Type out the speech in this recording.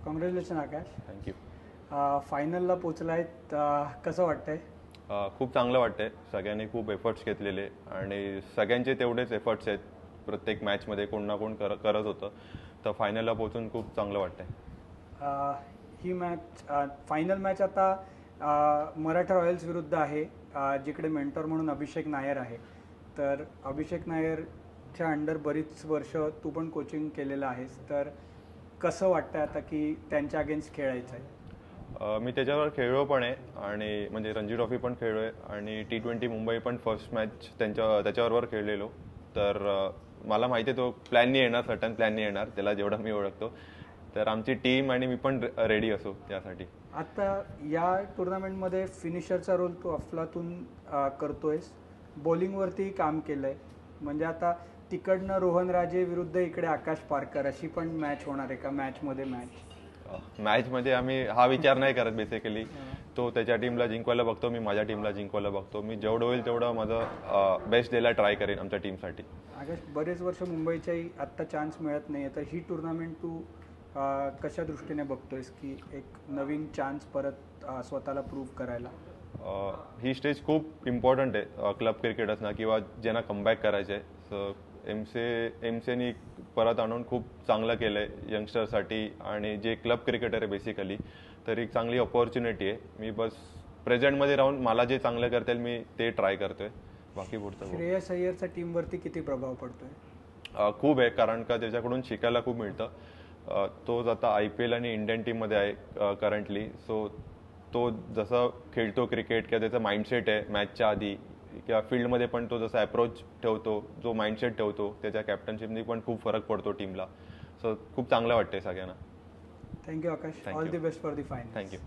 Congratulation आकाश. Thank you. फायनलला पोचलायत, कसं वाटतंय? खूप चांगलं वाटतंय. सगळ्यांनी खूप एफर्ट्स घेतलेले आणि सगळ्यांचे तेवढेच एफर्ट्स आहेत. प्रत्येक मॅचमध्ये कोण ना कोण करत होतं, तर फायनलला पोहोचून खूप चांगलं वाटतंय. ही मॅच फायनल मॅच आता मराठा रॉयल्स विरुद्ध आहे, जिकडे मेंटॉर म्हणून अभिषेक नायर आहे. तर अभिषेक नायरच्या अंडर बरीच वर्ष तू पण कोचिंग केलेलं आहेस, तर कसं वाटतंय आता की त्यांच्या अगेन्स्ट खेळायचं आहे? मी त्याच्यावर खेळलो पण आहे आणि म्हणजे रणजी ट्रॉफी पण खेळलो आहे आणि T20 मुंबई पण फर्स्ट मॅच त्याच्याबरोबर खेळलेलो. तर मला माहिती आहे तो प्लॅननी येणार, सर्टन प्लॅननी येणार, त्याला जेवढं मी ओळखतो. तर आमची टीम आणि मी पण रेडी असो त्यासाठी. आता या टुर्नामेंटमध्ये फिनिशरचा रोल तू अफलातून करतोयस, बॉलिंगवरती काम केलं आहे. म्हणजे आता तिकडनं रोहन राजे विरुद्ध इकडे आकाश पारकर अशी पण मॅच होणार आहे का मॅचमध्ये? मॅचमध्ये आम्ही हा विचार नाही करत बेसिकली. तो त्याच्या टीमला जिंकवायला बघतो, मी माझ्या टीमला जिंकवायला बघतो. मी जेवढं होईल तेवढं माझं बेस्ट द्यायला ट्राय करेन आमच्या टीमसाठी. आकाश, बरेच वर्ष मुंबईच्याही आत्ता चान्स मिळत नाही आहे, तर ही टुर्नामेंट तू कशा दृष्टीने बघतोयस की एक नवीन चान्स परत स्वतःला प्रूव्ह करायला? ही स्टेज खूप इम्पॉर्टंट आहे क्लब क्रिकेटर्सना किंवा ज्यांना कमबॅक करायचं आहे. सो एमसीनी परत आणून खूप चांगलं केलं आहे यंगस्टरसाठी आणि जे क्लब क्रिकेटर आहे बेसिकली, तर एक चांगली ऑपॉर्च्युनिटी आहे. मी बस प्रेझेंटमध्ये राहून मला जे चांगलं करता येईल मी ते ट्राय करतोय. बाकी पुढचं श्रेयस अय्यरचा टीमवरती किती प्रभाव पडतोय? खूप आहे, कारण का त्याच्याकडून शिकायला खूप मिळतं. तो आता IPL आणि इंडियन टीममध्ये आहे करंटली. सो तो जसं खेळतो क्रिकेट किंवा त्याचा माइंडसेट आहे मॅचच्या आधी किंवा फील्डमध्ये पण तो जसा अप्रोच ठेवतो, जो माइंडसेट ठेवतो, त्याच्या कॅप्टनशिपनी पण खूप फरक पडतो टीमला. सो खूप चांगलं वाटतंय सगळ्यांना. Thank you Akash. All the best for the final. Thank you.